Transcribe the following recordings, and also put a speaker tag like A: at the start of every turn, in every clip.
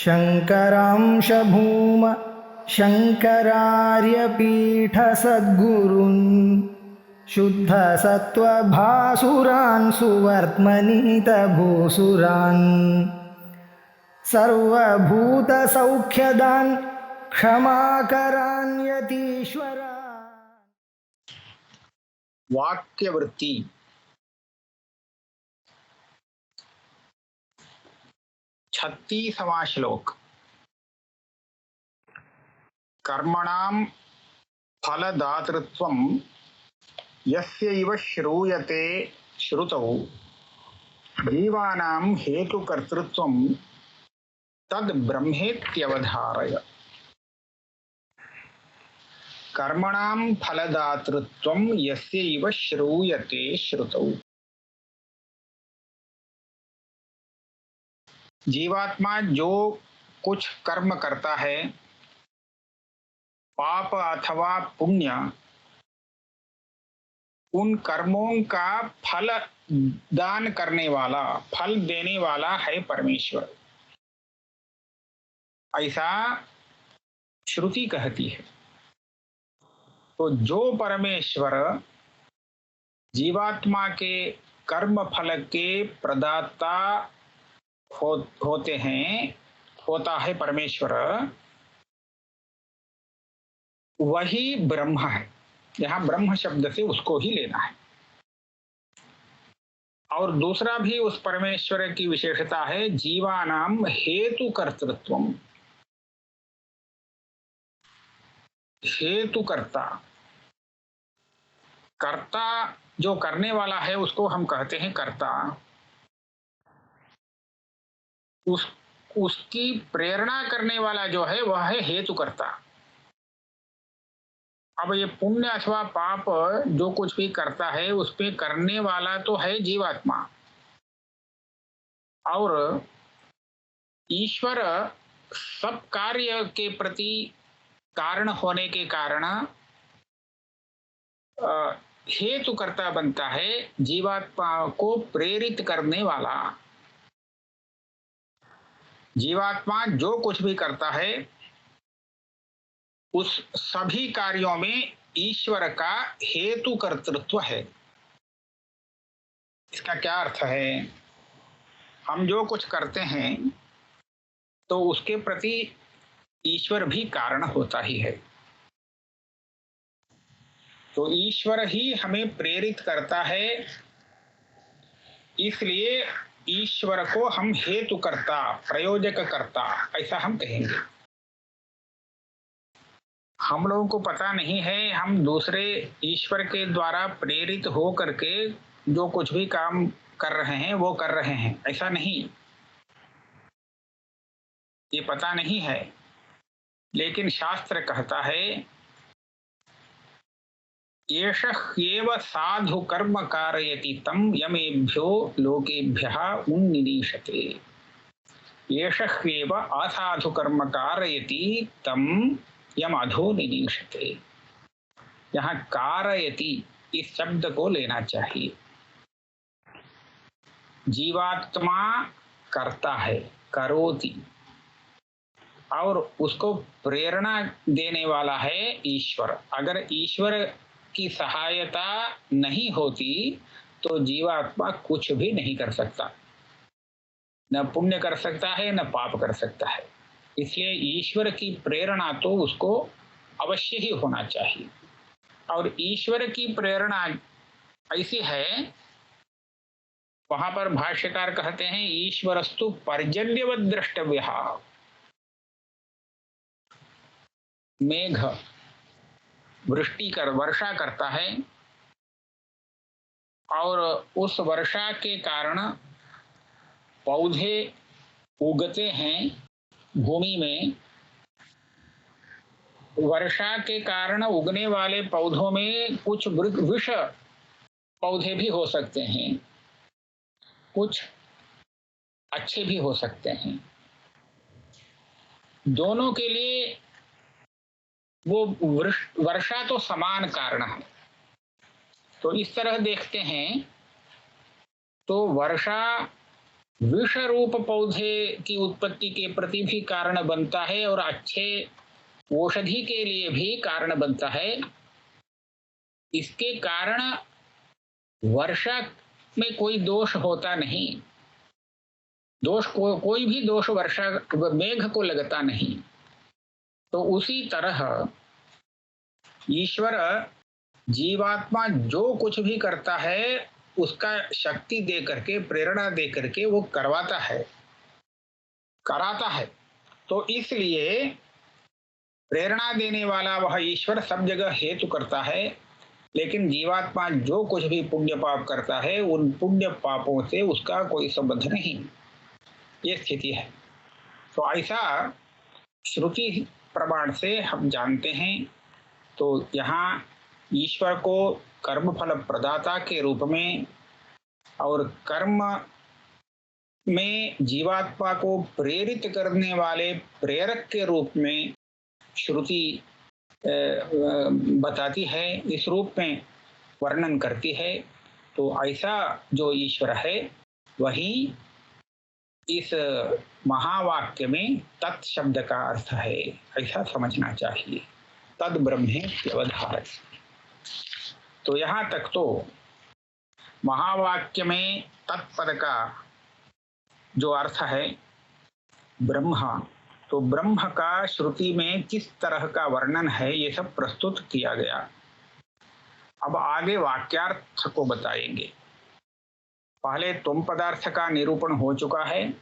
A: शङ्करांश भूम शङ्करार्यपीठसद्गुरून् शुद्धसत्त्वभासुरान् सुवर्त्मनीतभूसुरान् सर्वभूतसौख्यदान् क्षमाकरान् यतीश्वरान्।
B: वाक्यवृत्ति। 36वां श्लोक। कर्मणां फलदातृत्वं यस्यैव श्रूयते श्रुतौ जीवानां हेतुकर्तृत्वं तद् ब्रह्मेत्यवधारय। कर्मणां फलदातृत्वं यस्यैव श्रूयते श्रुतौ। जीवात्मा जो कुछ कर्म करता है, पाप अथवा पुण्य, उन कर्मों का फल दान करने वाला, फल देने वाला है परमेश्वर, ऐसा श्रुति कहती है। तो जो परमेश्वर जीवात्मा के कर्म फल के प्रदाता होते हैं, होता है परमेश्वर, वही ब्रह्म है। यहां ब्रह्म शब्द से उसको ही लेना है। और दूसरा भी उस परमेश्वर की विशेषता है, जीवानाम हेतु कर्तृत्वम। हेतुकर्ता, कर्ता जो करने वाला है उसको हम कहते हैं कर्ता। उसकी प्रेरणा करने वाला जो है वह है हेतुकर्ता। अब ये पुण्य अथवा पाप जो कुछ भी करता है उस पे करने वाला तो है जीवात्मा, और ईश्वर सब कार्य के प्रति कारण होने के कारण हेतुकर्ता बनता है, जीवात्मा को प्रेरित करने वाला। जीवात्मा जो कुछ भी करता है उस सभी कार्यों में ईश्वर का हेतु कर्तृत्व है। इसका क्या अर्थ है? हम जो कुछ करते हैं तो उसके प्रति ईश्वर भी कारण होता ही है। तो ईश्वर ही हमें प्रेरित करता है, इसलिए ईश्वर को हम हेतु करता, प्रयोजक करता, ऐसा हम कहेंगे। हम लोगों को पता नहीं है, हम दूसरे ईश्वर के द्वारा प्रेरित हो करके जो कुछ भी काम कर रहे हैं वो कर रहे हैं, ऐसा नहीं, ये पता नहीं है। लेकिन शास्त्र कहता है, एष ह्येव साधु कर्म कारयति तं यमेभ्यो लोकेभ्यः उन्निदीशते। एष ह्येव असाधु कर्म कारयति तं यम अधो निदीशते। यहाँ कारयति इस शब्द को लेना चाहिए। जीवात्मा करता है, करोति, और उसको प्रेरणा देने वाला है ईश्वर। अगर ईश्वर की सहायता नहीं होती तो जीवात्मा कुछ भी नहीं कर सकता, न पुण्य कर सकता है न पाप कर सकता है। इसलिए ईश्वर की प्रेरणा तो उसको अवश्य ही होना चाहिए। और ईश्वर की प्रेरणा ऐसी है, वहां पर भाष्यकार कहते हैं, ईश्वरस्तु पर्जन्यवत् द्रष्टव्यः। मेघ वृष्टि कर वर्षा करता है और उस वर्षा के कारण पौधे उगते हैं भूमि में। वर्षा के कारण उगने वाले पौधों में कुछ वृक्ष पौधे भी हो सकते हैं, कुछ अच्छे भी हो सकते हैं। दोनों के लिए वो वर्षा तो समान कारण है। तो इस तरह देखते हैं तो वर्षा विष रूप पौधे की उत्पत्ति के प्रति भी कारण बनता है और अच्छे औषधि के लिए भी कारण बनता है। इसके कारण वर्षा में कोई दोष होता नहीं। कोई भी दोष वर्षा मेघ को लगता नहीं। तो उसी तरह ईश्वर जीवात्मा जो कुछ भी करता है उसका शक्ति दे करके, प्रेरणा दे करके वो करवाता है, कराता है। तो इसलिए प्रेरणा देने वाला वह ईश्वर सब जगह हेतु करता है, लेकिन जीवात्मा जो कुछ भी पुण्य पाप करता है उन पुण्य पापों से उसका कोई संबंध नहीं। ये स्थिति है। तो ऐसा श्रुति प्रमाण से हम जानते हैं। तो यहाँ ईश्वर को कर्म फल प्रदाता के रूप में और कर्म में जीवात्मा को प्रेरित करने वाले प्रेरक के रूप में श्रुति बताती है, इस रूप में वर्णन करती है। तो ऐसा जो ईश्वर है वही इस महावाक्य में तत् शब्द का अर्थ है, ऐसा समझना चाहिए। तद ब्रह्मेत्यवधारय। तो यहाँ तक तो महावाक्य में तत्पद का जो अर्थ है ब्रह्म, तो ब्रह्म का श्रुति में किस तरह का वर्णन है ये सब प्रस्तुत किया गया। अब आगे वाक्यार्थ को बताएंगे। पहले तुम पदार्थ का निरूपण हो चुका है,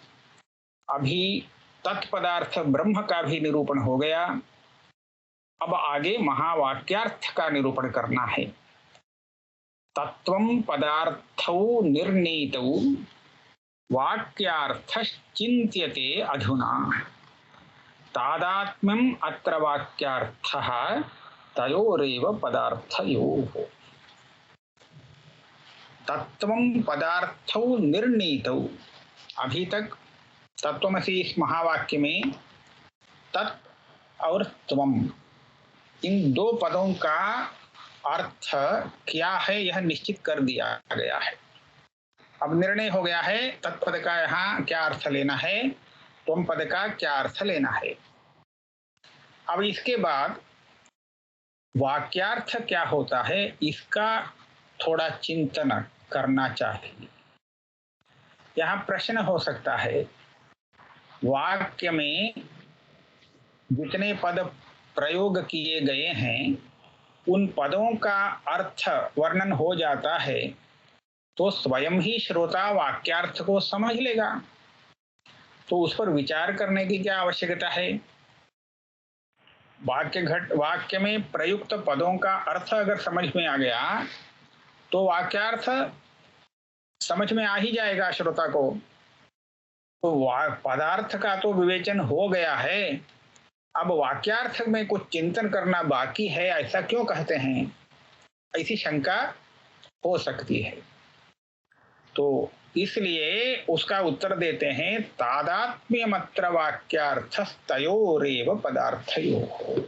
B: अभी तत्पदार्थ ब्रह्म का भी निरूपण हो गया। अब आगे महावाक्यार्थ का निरूपण करना है। तत्वं पदार्थौ निर्णीतौ वाक्यार्थश्चिन्त्यते अधुना तादात्म्यम् अत्र वाक्यार्थः तयोरेव पदार्थयोः। तत्वं पदार्थौ निर्णीतौ, अभी तक तत्वमसि इस महावाक्य में तत् और त्वम इन दो पदों का अर्थ क्या है यह निश्चित कर दिया गया है। अब निर्णय हो गया है तत्पद का यहाँ क्या अर्थ लेना है, त्वम पद का क्या अर्थ लेना है। अब इसके बाद वाक्यार्थ क्या होता है इसका थोड़ा चिंतन करना चाहिए। यहाँ प्रश्न हो सकता है, वाक्य में जितने पद प्रयोग किए गए हैं उन पदों का अर्थ वर्णन हो जाता है तो स्वयं ही श्रोता वाक्यार्थ को समझ लेगा। तो उस पर विचार करने की क्या आवश्यकता है। वाक्य में प्रयुक्त पदों का अर्थ अगर समझ में आ गया तो वाक्यार्थ समझ में आ ही जाएगा श्रोता को। तो पदार्थ का तो विवेचन हो गया है, अब वाक्यार्थ में कुछ चिंतन करना बाकी है, ऐसा क्यों कहते हैं, ऐसी शंका हो सकती है। तो इसलिए उसका उत्तर देते हैं तादात्म्यमत्र वाक्यार्थस्तयोरेव पदार्थयोः।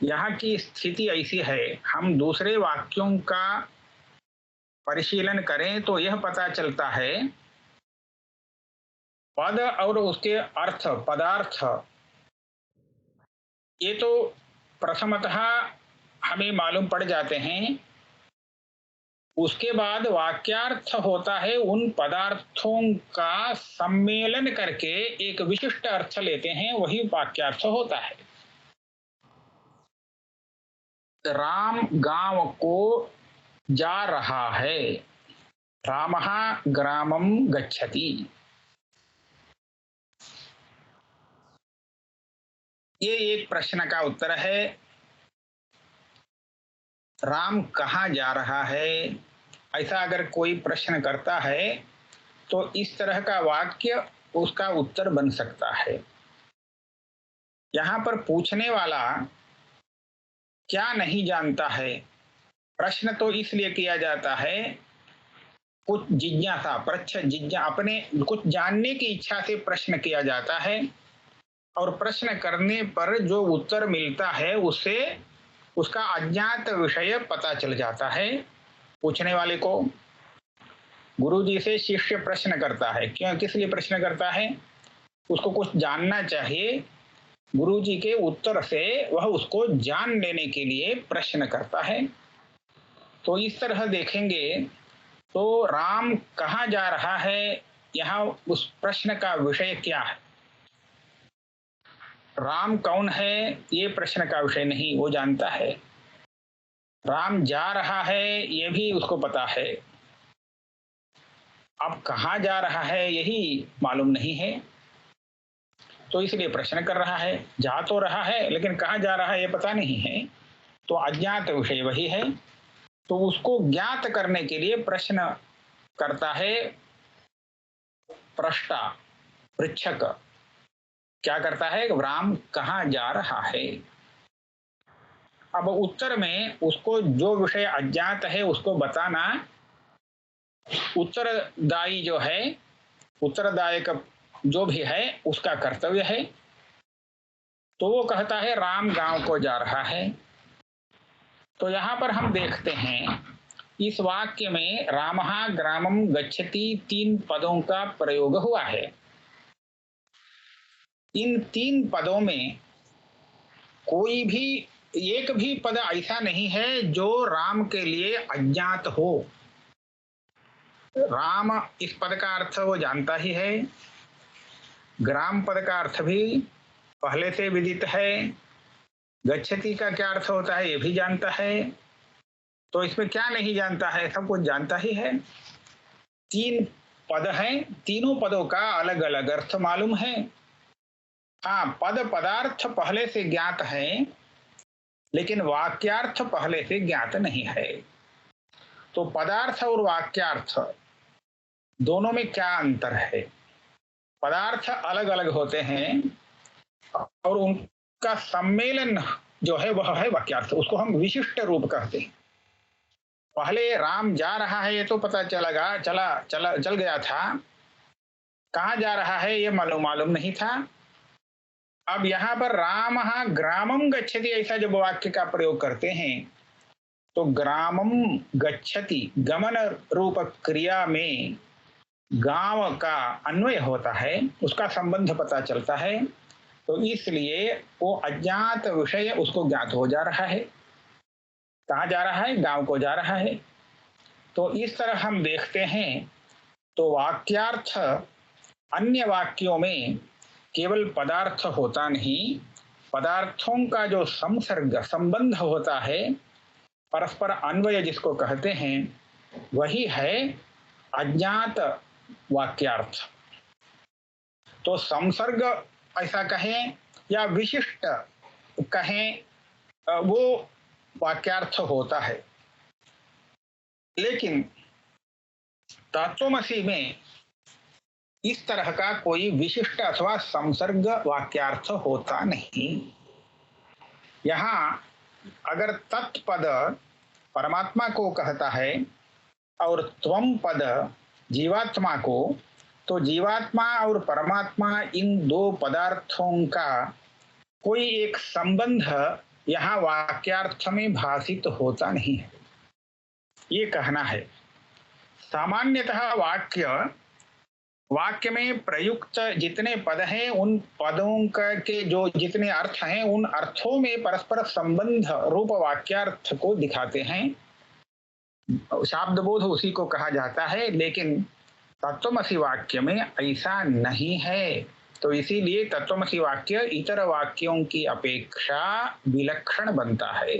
B: यहाँ की स्थिति ऐसी है, हम दूसरे वाक्यों का परिशीलन करें तो यह पता चलता है पद और उसके अर्थ पदार्थ ये तो प्रथमतः हमें मालूम पड़ जाते हैं। उसके बाद वाक्यार्थ होता है उन पदार्थों का सम्मेलन करके एक विशिष्ट अर्थ लेते हैं, वही वाक्यार्थ होता है। राम गांव को जा रहा है, रामः ग्रामं गच्छति। ये एक प्रश्न का उत्तर है। राम कहाँ जा रहा है, ऐसा अगर कोई प्रश्न करता है तो इस तरह का वाक्य उसका उत्तर बन सकता है। यहाँ पर पूछने वाला क्या नहीं जानता है, प्रश्न तो इसलिए किया जाता है कुछ जिज्ञासा अपने कुछ जानने की इच्छा से प्रश्न किया जाता है और प्रश्न करने पर जो उत्तर मिलता है उससे उसका अज्ञात विषय पता चल जाता है पूछने वाले को। गुरुजी से शिष्य प्रश्न करता है, क्यों, किस लिए प्रश्न करता है? उसको कुछ जानना चाहिए, गुरुजी के उत्तर से वह उसको जान लेने के लिए प्रश्न करता है। तो इस तरह देखेंगे तो राम कहाँ जा रहा है, यहाँ उस प्रश्न का विषय क्या है? राम कौन है ये प्रश्न का विषय नहीं, वो जानता है। राम जा रहा है ये भी उसको पता है, अब कहाँ जा रहा है यही मालूम नहीं है, तो इसलिए प्रश्न कर रहा है। जा तो रहा है लेकिन कहाँ जा रहा है ये पता नहीं है, तो अज्ञात विषय वही है। तो उसको ज्ञात करने के लिए प्रश्न करता है प्रष्टा, पृच्छक। क्या करता है? राम कहाँ जा रहा है। अब उत्तर में उसको जो विषय अज्ञात है उसको बताना उत्तरदायी जो है, उत्तरदायक जो भी है उसका कर्तव्य है। तो वो कहता है राम गांव को जा रहा है। तो यहां पर हम देखते हैं इस वाक्य में रामः ग्रामं गच्छति 3 पदों का प्रयोग हुआ है। इन 3 पदों में कोई भी एक भी पद ऐसा नहीं है जो राम के लिए अज्ञात हो। राम इस पद का अर्थ वो जानता ही है, ग्राम पद का अर्थ भी पहले से विदित है, गच्छति का क्या अर्थ होता है ये भी जानता है। तो इसमें क्या नहीं जानता है, सब कुछ जानता ही है। 3 पद हैं, तीनों पदों का अलग अलग अर्थ मालूम है। हाँ, पद पदार्थ पहले से ज्ञात है लेकिन वाक्यार्थ पहले से ज्ञात नहीं है। तो पदार्थ और वाक्यार्थ दोनों में क्या अंतर है? पदार्थ अलग अलग होते हैं और उनका सम्मेलन जो है वह है वाक्यार्थ, उसको हम विशिष्ट रूप कहते हैं। पहले राम जा रहा है ये तो पता चल गया था, कहाँ जा रहा है ये मालूम नहीं था। अब यहाँ पर रामः ग्रामं गच्छति ऐसा जब वाक्य का प्रयोग करते हैं तो ग्रामं गच्छति गमन रूप क्रिया में गांव का अन्वय होता है, उसका संबंध पता चलता है। तो इसलिए वो अज्ञात विषय उसको ज्ञात हो जा रहा है। कहाँ जा रहा है? गांव को जा रहा है। तो इस तरह हम देखते हैं तो वाक्यार्थ अन्य वाक्यों में केवल पदार्थ होता नहीं, पदार्थों का जो संसर्ग संबंध होता है, परस्पर अन्वय जिसको कहते हैं, वही है अज्ञात वाक्यार्थ। तो संसर्ग ऐसा कहें या विशिष्ट कहें, वो वाक्यार्थ होता है। लेकिन तत्वमसि में इस तरह का कोई विशिष्ट अथवा संसर्ग वाक्यार्थ होता नहीं। यहाँ अगर तत्पद परमात्मा को कहता है और त्वम पद जीवात्मा को, तो जीवात्मा और परमात्मा इन 2 पदार्थों का कोई एक संबंध यहाँ वाक्यार्थ में भाषित होता नहीं है, ये कहना है। सामान्यतः वाक्य में प्रयुक्त जितने पद हैं उन पदों के जो जितने अर्थ हैं उन अर्थों में परस्पर संबंध रूप वाक्यार्थ को दिखाते हैं। शाब्द बोध उसी को कहा जाता है, लेकिन तत्वमसि वाक्य में ऐसा नहीं है। तो इसीलिए तत्वमसि वाक्य इतर वाक्यों की अपेक्षा विलक्षण बनता है।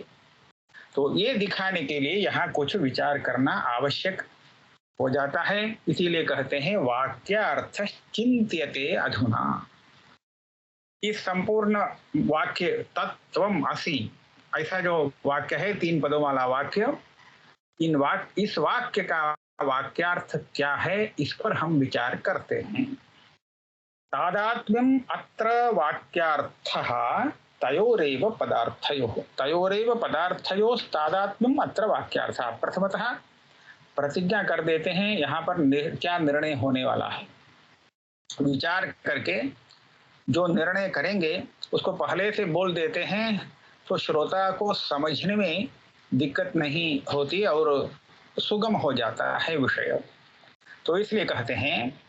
B: तो ये दिखाने के लिए यहाँ कुछ विचार करना आवश्यक हो जाता है। इसीलिए कहते हैं वाक्यार्थ चिंत्यते अधुना। इस संपूर्ण वाक्य तत्वम असि ऐसा जो वाक्य है 3 पदों वाला वाक्य, इस वाक्य का वाक्यार्थ क्या है इस पर हम विचार करते हैं। तादात्म्यम अत्र वाक्यार्थः तयोरेव पदार्थयोस्तादात्म्यम अत्र वाक्यार्थः। प्रथमतः प्रतिज्ञा कर देते हैं यहाँ पर क्या निर्णय होने वाला है। विचार करके जो निर्णय करेंगे उसको पहले से बोल देते हैं तो श्रोता को समझने में दिक्कत नहीं होती और सुगम हो जाता है विषय। तो इसलिए कहते हैं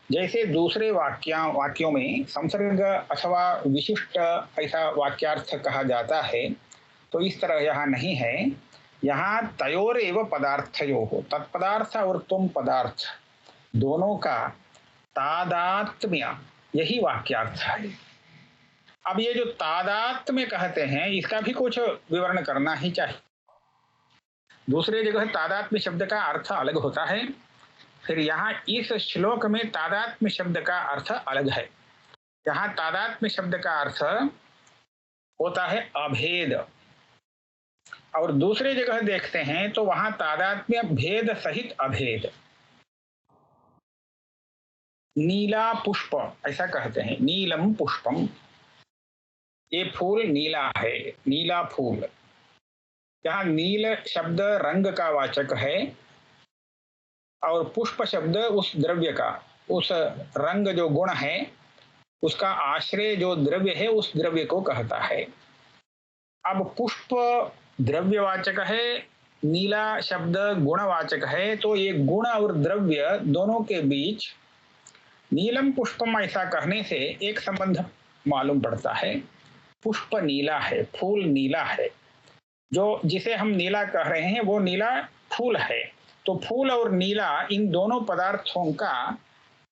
B: जैसे दूसरे वाक्यों में संसर्ग अथवा विशिष्ट ऐसा वाक्यार्थ कहा जाता है, तो इस तरह यहाँ नहीं है। यहाँ तयोर एव पदार्थयो हो, तत्पदार्थ और तुम पदार्थ दोनों का तादात्म्य, यही वाक्यार्थ है। अब ये जो तादात्म्य कहते हैं, इसका भी कुछ विवरण करना ही चाहिए। दूसरे जगह तादात्म्य शब्द का अर्थ अलग होता है, फिर यहाँ इस श्लोक में तादात्म्य शब्द का अर्थ अलग है। यहाँ तादात्म्य शब्द का अर्थ होता है अभेद, और दूसरे जगह देखते हैं तो वहां तादात्म्य भेद सहित अभेद। नीला पुष्प ऐसा कहते हैं, नीलम पुष्पम, ये फूल नीला है, नीला फूल। यहाँ नील शब्द रंग का वाचक है और पुष्प शब्द उस द्रव्य का, उस रंग जो गुण है उसका आश्रय जो द्रव्य है उस द्रव्य को कहता है। अब पुष्प द्रव्यवाचक है, नीला शब्द गुणवाचक है, तो ये गुण और द्रव्य दोनों के बीच नीलम पुष्पम ऐसा कहने से एक संबंध मालूम पड़ता है। पुष्प नीला है, फूल नीला है, जो जिसे हम नीला कह रहे हैं वो नीला फूल है। तो फूल और नीला इन दोनों पदार्थों का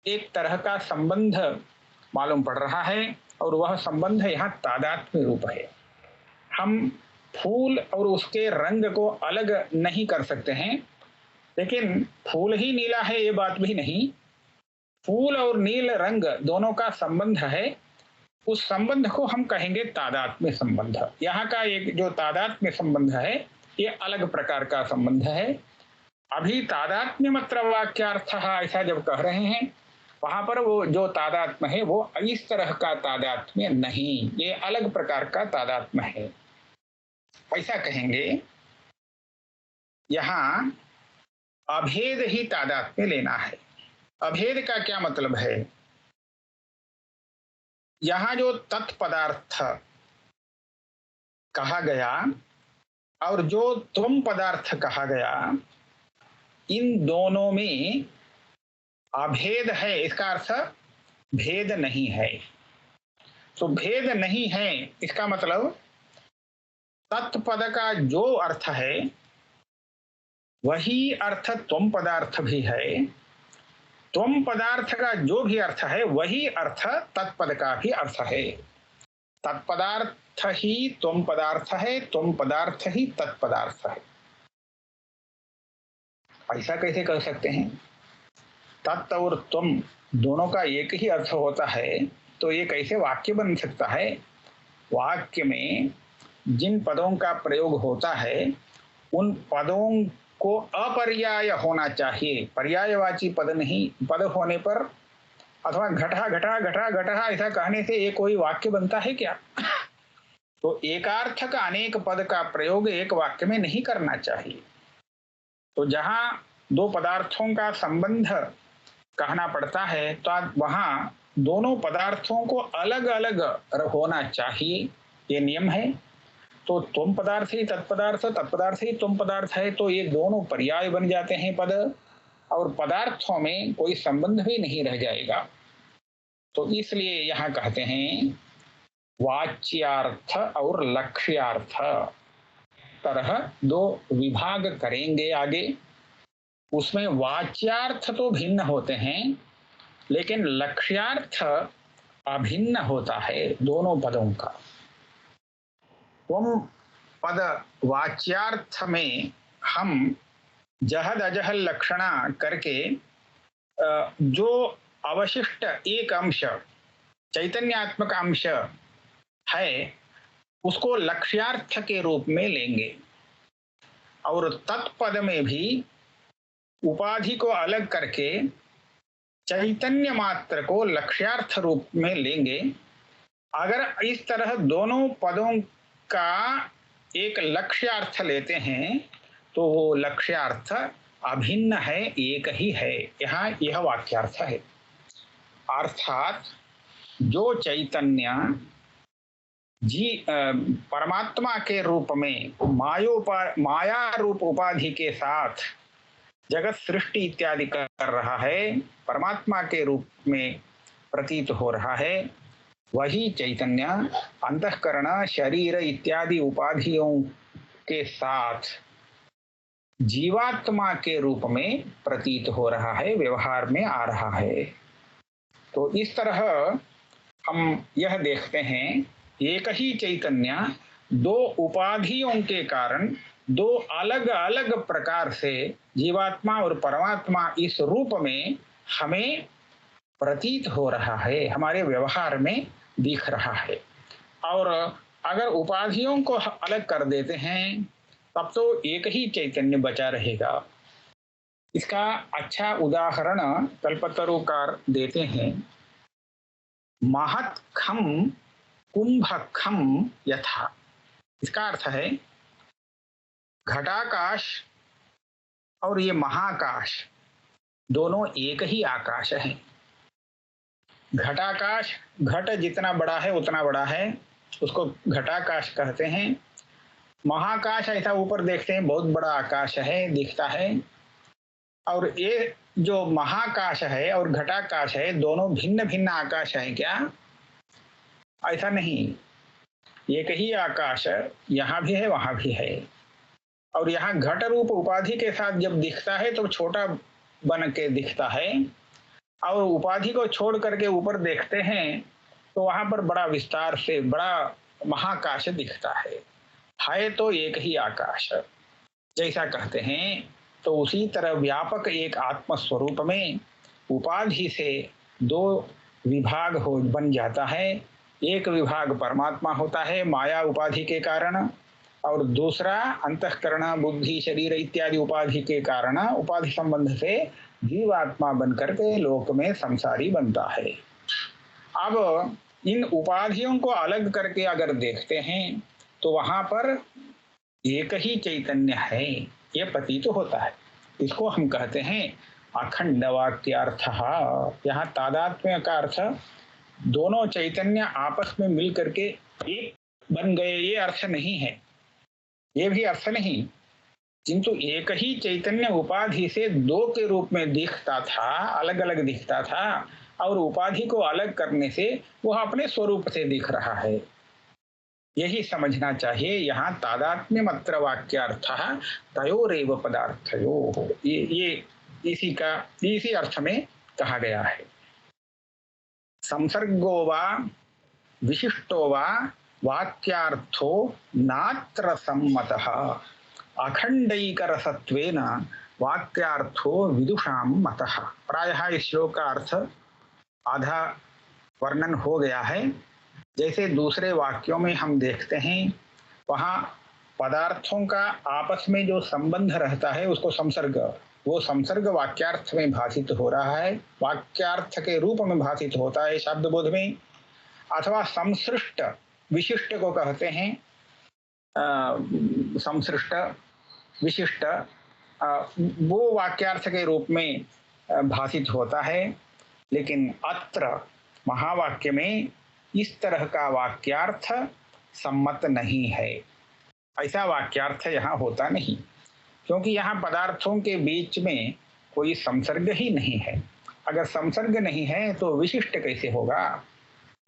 B: एक तरह का संबंध मालूम पड़ रहा है, और वह संबंध यहाँ तादात्म्य रूप है। हम फूल और उसके रंग को अलग नहीं कर सकते हैं, लेकिन फूल ही नीला है ये बात भी नहीं। फूल और नील रंग दोनों का संबंध है, उस संबंध को हम कहेंगे तादात्म्य संबंध। यहाँ का एक जो तादात्म्य संबंध है ये अलग प्रकार का संबंध है। अभी तादात्म्य मात्र वाक्यार्थ ऐसा जब कह रहे हैं, वहां पर वो जो तादात्म्य है वो इस तरह का तादात्म्य नहीं, ये अलग प्रकार का तादात्म्य है, ऐसा कहेंगे। यहाँ अभेद ही तादात्म्य लेना है। अभेद का क्या मतलब है? यहाँ जो तत्पदार्थ कहा गया और जो त्वम पदार्थ कहा गया, इन दोनों में अभेद है, इसका अर्थ भेद नहीं है। तो भेद नहीं है इसका मतलब तत्पद का जो अर्थ है वही अर्थ त्वम पदार्थ भी है, त्वम पदार्थ का जो भी अर्थ है वही अर्थ तत्पद का भी अर्थ है। तत्पदार्थ ही त्वम पदार्थ है, त्वम पदार्थ ही तत्पदार्थ है। ऐसा कैसे कर सकते हैं? तत् और त्वम दोनों का एक ही अर्थ होता है, तो ये कैसे वाक्य बन सकता है? वाक्य में जिन पदों का प्रयोग होता है उन पदों को अपर्याय होना चाहिए, पर्यायवाची पद नहीं। पद होने पर अथवा घटा घटा घटा घटा ऐसा कहने से ये कोई वाक्य बनता है क्या? तो एकार्थक अनेक पद का प्रयोग एक वाक्य में नहीं करना चाहिए। तो जहां दो पदार्थों का संबंध कहना पड़ता है तो वहां दोनों पदार्थों को अलग अलग होना चाहिए, ये नियम है। तो तुम पदार्थ ही तत्पदार्थ, तत्पदार्थ ही तुम पदार्थ है, तो ये दोनों पर्याय बन जाते हैं पद, और पदार्थों में कोई संबंध भी नहीं रह जाएगा। तो इसलिए यहाँ कहते हैं वाच्यार्थ और लक्ष्यार्थ तरह दो विभाग करेंगे आगे। उसमें वाच्यार्थ तो भिन्न होते हैं, लेकिन लक्ष्यार्थ अभिन्न होता है दोनों पदों का। त्वम पद वाच्यार्थ में हम जहद अजहल लक्षणा करके जो अवशिष्ट एक अंश चैतन्यात्मक अंश है उसको लक्ष्यार्थ के रूप में लेंगे, और तत्पद में भी उपाधि को अलग करके चैतन्य मात्र को लक्ष्यार्थ रूप में लेंगे। अगर इस तरह दोनों पदों का एक लक्ष्यार्थ लेते हैं तो वो लक्ष्यार्थ अभिन्न है, एक ही है। यहाँ यह वाक्यार्थ है। अर्थात जो चैतन्य परमात्मा के रूप में माया रूप उपाधि के साथ जगत सृष्टि इत्यादि कर रहा है, परमात्मा के रूप में प्रतीत हो रहा है, वही चैतन्य अंतःकरण शरीर इत्यादि उपाधियों के साथ जीवात्मा के रूप में प्रतीत हो रहा है, व्यवहार में आ रहा है। तो इस तरह हम यह देखते हैं, एक ही चैतन्य दो उपाधियों के कारण दो अलग अलग प्रकार से जीवात्मा और परमात्मा इस रूप में हमें प्रतीत हो रहा है, हमारे व्यवहार में दिख रहा है। और अगर उपाधियों को अलग कर देते हैं तब तो एक ही चैतन्य बचा रहेगा। इसका अच्छा उदाहरण कल्पतरुकार देते हैं। महत खम कुंभ खम यथा, इसका अर्थ है घटाकाश और ये महाकाश दोनों एक ही आकाश है। घटाकाश, घट जितना बड़ा है उतना बड़ा है, उसको घटाकाश कहते हैं। महाकाश ऐसा ऊपर देखते हैं बहुत बड़ा आकाश है, दिखता है। और ये जो महाकाश है और घटाकाश है दोनों भिन्न भिन्न आकाश है क्या? ऐसा नहीं, एक ही आकाश यहाँ भी है वहां भी है। और यहाँ घट रूप उपाधि के साथ जब दिखता है तो छोटा बन के दिखता है, और उपाधि को छोड़ करके ऊपर देखते हैं तो वहां पर बड़ा विस्तार से बड़ा महाकाश दिखता है तो एक ही आकाश जैसा कहते हैं। तो उसी तरह व्यापक एक आत्म स्वरूप में उपाधि से दो विभाग हो बन जाता है। एक विभाग परमात्मा होता है माया उपाधि के कारण, और दूसरा अंतःकरण बुद्धि शरीर इत्यादि उपाधि के कारण उपाधि संबंध से जीवात्मा बनकर के लोक में संसारी बनता है। अब इन उपाधियों को अलग करके अगर देखते हैं तो वहां पर एक ही चैतन्य है ये प्रतीत होता है। इसको हम कहते हैं अखंड वाक्यार्थ। यहाँ तादात्म्य का अर्थ दोनों चैतन्य आपस में मिल करके एक बन गए ये अर्थ नहीं है, ये भी अर्थ नहीं, किंतु एक ही चैतन्य उपाधि से दो के रूप में दिखता था, अलग अलग दिखता था, और उपाधि को अलग करने से वह अपने स्वरूप से दिख रहा है। यही समझना चाहिए। यहाँ तादात्म्य मात्र वाक्यार्थ तयोरेव पदार्थयो, ये इसी अर्थ में कहा गया है। संसर्गो वा विशिष्टो वा वाक्यार्थो नात्र सम्मतः अखंडैकरसत्वेन वाक्यार्थो विदुषां मतः। प्रायः इस श्लोक का अर्थ आधा वर्णन हो गया है। जैसे दूसरे वाक्यों में हम देखते हैं वहाँ पदार्थों का आपस में जो संबंध रहता है उसको संसर्ग, वो संसर्ग वाक्यार्थ में भाषित हो रहा है, वाक्यार्थ के रूप में भाषित होता है शब्द बोध में। अथवा संसृष्ट विशिष्ट को कहते हैं, संसृष्ट विशिष्ट वो वाक्यार्थ के रूप में भाषित होता है। लेकिन अत्र महावाक्य में इस तरह का वाक्यार्थ सम्मत नहीं है, ऐसा वाक्यार्थ यहाँ होता नहीं, क्योंकि यहाँ पदार्थों के बीच में कोई संसर्ग ही नहीं है। अगर संसर्ग नहीं है तो विशिष्ट कैसे होगा?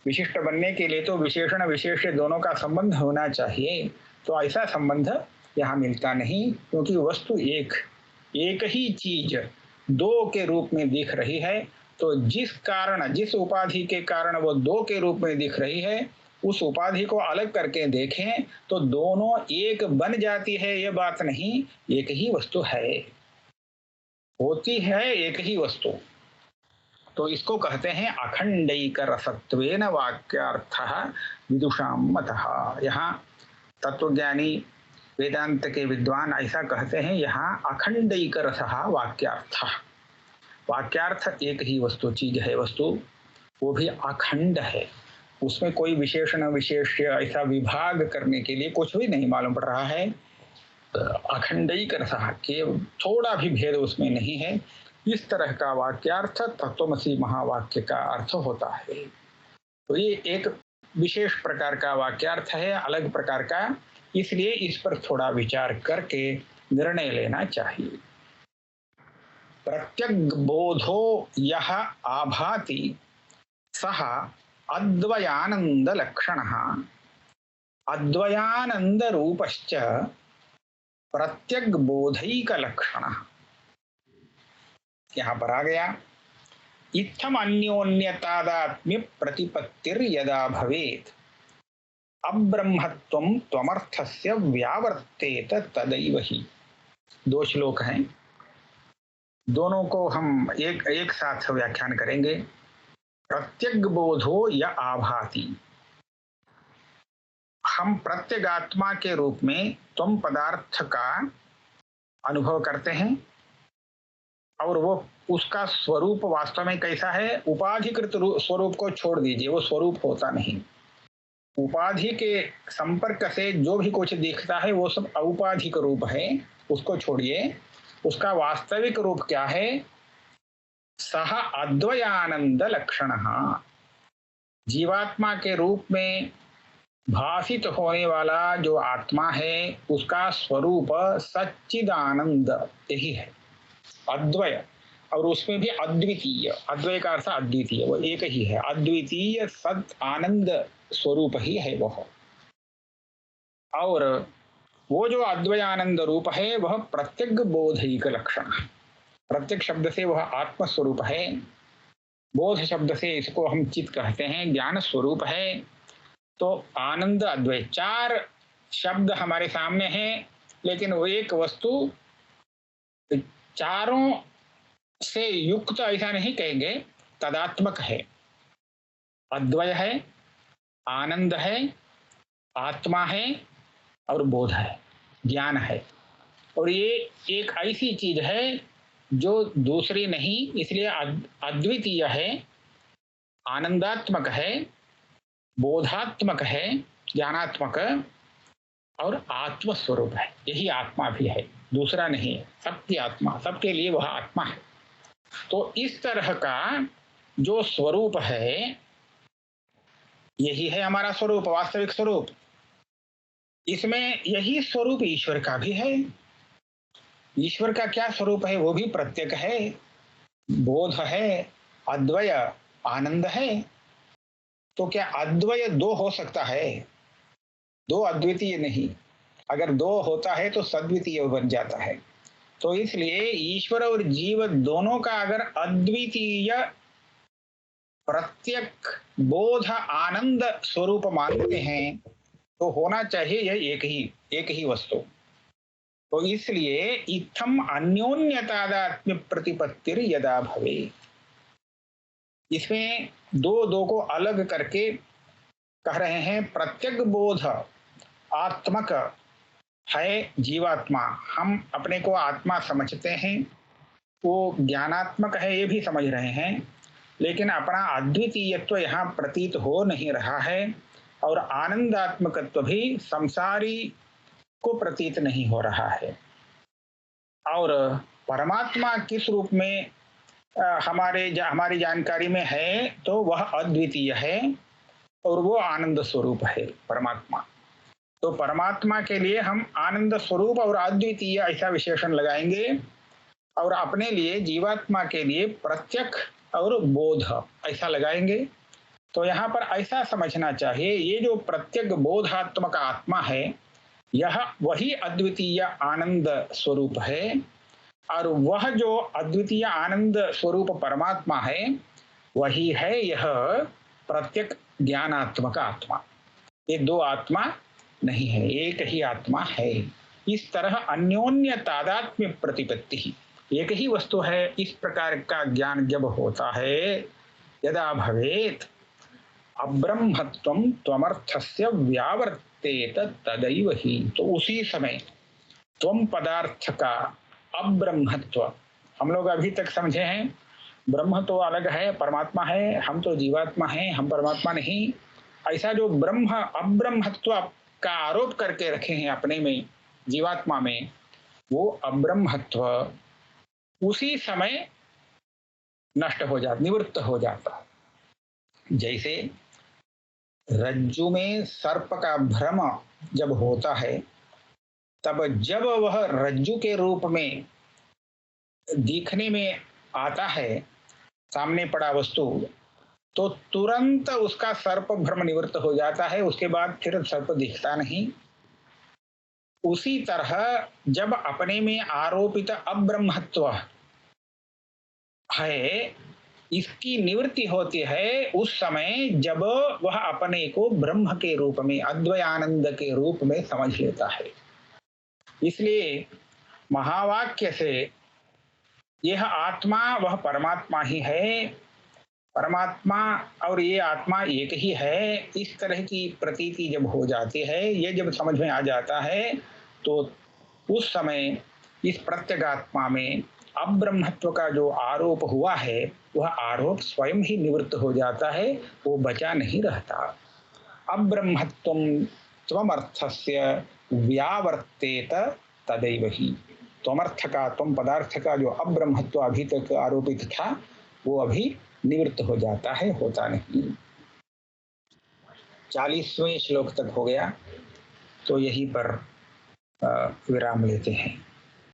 B: विशिष्ट बनने के लिए तो विशेषण विशेष दोनों का संबंध होना चाहिए, तो ऐसा संबंध यहाँ मिलता नहीं, क्योंकि वस्तु एक ही चीज दो के रूप में दिख रही है। तो जिस उपाधि के कारण वो दो के रूप में दिख रही है उस उपाधि को अलग करके देखें तो दोनों एक बन जाती है, ये बात नहीं, एक ही वस्तु है, होती है एक ही वस्तु। तो इसको कहते हैं अखंडैकरसत्वेन वाक्यार्थः विदुषां मतः। यहाँ तत्वज्ञानी वेदांत के विद्वान ऐसा कहते हैं, यहाँ अखंडैकरसः वाक्यार्थः, वाक्यार्थ एक ही वस्तु चीज है, वस्तु वो भी अखंड है, उसमें कोई विशेषण विशेष ऐसा विभाग करने के लिए कुछ भी नहीं मालूम पड़ रहा है। अखंडैकरसः के थोड़ा भी भेद उसमें नहीं है। इस तरह का वाक्यार्थ तत्वमसि महावाक्य का अर्थ होता है। तो ये एक विशेष प्रकार का वाक्यार्थ है, अलग प्रकार का, इसलिए इस पर थोड़ा विचार करके निर्णय लेना चाहिए। प्रत्यग बोधो यह आभाति सह अद्वयानंद लक्षणः अद्वयानंद रूपश्च प्रत्यग बोधैक लक्षणः। यहाँ पर आ गया इत्थम अन्योन्यतादात्म्य प्रतिपत्तिर यदा भवेत् अब्रह्मत्वं त्वमर्थस्य व्यावर्तेत तदैव ही। दो श्लोक हैं, दोनों को हम एक साथ व्याख्यान करेंगे। प्रत्यग बोधो या आभाति, हम प्रत्यगात्मा के रूप में त्वम पदार्थ का अनुभव करते हैं और वो उसका स्वरूप वास्तव में कैसा है? उपाधिकृत स्वरूप को छोड़ दीजिए, वो स्वरूप होता नहीं। उपाधि के संपर्क से जो भी कुछ दिखता है वो सब औपाधिक रूप है, उसको छोड़िए। उसका वास्तविक रूप क्या है? सह अद्वयानंद लक्षणः, जीवात्मा के रूप में भाषित होने वाला जो आत्मा है उसका स्वरूप सच्चिदानंद यही है, अद्वय। और उसमें भी अद्वितीय, अद्वय का अर्थ अद्वितीय, वो एक ही है, अद्वितीय सत आनंद स्वरूप ही है वह। और वो जो अद्वयानंद रूप है वह प्रत्यग बोधैक लक्षण, प्रत्यक शब्द से वह आत्म स्वरूप है, बोध शब्द से इसको हम चित कहते हैं, ज्ञान स्वरूप है। तो आनंद अद्वय, चार शब्द हमारे सामने हैं, लेकिन वो एक वस्तु चारों से युक्त ऐसा नहीं कहेंगे, तदात्मक है। अद्वय है, आनंद है, आत्मा है और बोध है, ज्ञान है। और ये एक ऐसी चीज है जो दूसरी नहीं, इसलिए अद्वितीय है, आनंदात्मक है, बोधात्मक है, ज्ञानात्मक और आत्म स्वरूप है। यही आत्मा भी है, दूसरा नहीं है, सबकी आत्मा, सबके लिए वह आत्मा है। तो इस तरह का जो स्वरूप है यही है हमारा स्वरूप, वास्तविक स्वरूप। इसमें यही स्वरूप ईश्वर का भी है। ईश्वर का क्या स्वरूप है? वो भी प्रत्यक है, बोध है, अद्वय, आनंद है। तो क्या अद्वय दो हो सकता है? दो अद्वितीय नहीं, अगर दो होता है तो सद्वितीय बन जाता है। तो इसलिए ईश्वर और जीव दोनों का अगर अद्वितीय प्रत्यक बोध आनंद स्वरूप मानते हैं तो होना चाहिए यह एक ही वस्तु। तो इसलिए इत्थम अन्योन्यतादात्म्य प्रतिपत्तिर यदा भवे, इसमें दो को अलग करके कह रहे हैं। प्रत्यक बोध आत्मक है जीवात्मा, हम अपने को आत्मा समझते हैं, वो ज्ञानात्मक है ये भी समझ रहे हैं, लेकिन अपना अद्वितीयत्व यहाँ प्रतीत हो नहीं रहा है और आनंदात्मकत्व भी संसारी को प्रतीत नहीं हो रहा है। और परमात्मा किस रूप में हमारी जानकारी में है तो वह अद्वितीय है और वो आनंद स्वरूप है परमात्मा। तो परमात्मा के लिए हम आनंद स्वरूप और अद्वितीय ऐसा विशेषण लगाएंगे और अपने लिए जीवात्मा के लिए प्रत्यक और बोध ऐसा लगाएंगे। तो यहाँ पर ऐसा समझना चाहिए, ये जो प्रत्यक बोधात्मक आत्मा है यह वही अद्वितीय आनंद स्वरूप है और वह जो अद्वितीय आनंद स्वरूप परमात्मा है वही है यह प्रत्यक ज्ञानात्मक आत्मा। ये दो आत्मा नहीं है, एक ही आत्मा है। इस तरह अन्योन्य तादात्म्य प्रतिपत्ति, एक ही वस्तु है, इस प्रकार का ज्ञान जब होता है यदा भवेत अब्रह्मत्वं त्वमर्थस्य व्यावर्तेत तदैव ही, तो उसी समय त्वम पदार्थ का अब्रह्मत्व, हम लोग अभी तक समझे हैं ब्रह्म तो अलग है, परमात्मा है, हम तो जीवात्मा हैं, हम परमात्मा नहीं, ऐसा जो ब्रह्म अब्रह्मत्व का आरोप करके रखे हैं अपने में जीवात्मा में, वो अब्रह्मत्व उसी समय नष्ट हो जाता, निवृत्त हो जाता है। जैसे रज्जु में सर्प का भ्रम जब होता है तब जब वह रज्जु के रूप में दिखने में आता है, सामने पड़ा वस्तु, तो तुरंत उसका सर्प भ्रम निवृत्त हो जाता है, उसके बाद फिर सर्प दिखता नहीं। उसी तरह जब अपने में आरोपित अब्रह्मत्व है, इसकी निवृत्ति होती है उस समय जब वह अपने को ब्रह्म के रूप में, अद्वयानंद के रूप में समझ लेता है। इसलिए महावाक्य से यह आत्मा वह परमात्मा ही है, परमात्मा और ये आत्मा एक ही है, इस तरह की प्रतीति जब हो जाती है, ये जब समझ में आ जाता है, तो उस समय इस प्रत्यगात्मा में अब्रह्मत्व का जो आरोप हुआ है, वह आरोप स्वयं ही निवृत्त हो जाता है, वो बचा नहीं रहता। अब्रह्मत्वं त्वमर्थस्य व्यावर्तेत तदैव ही। त्वमर्थ का, त्वम पदार्थ का जो अब्रह्मत्व अभी तक आरोपित था, वो अभी निवृत्त हो जाता है, होता नहीं। 40वें श्लोक तक हो गया, तो यहीं पर विराम लेते हैं।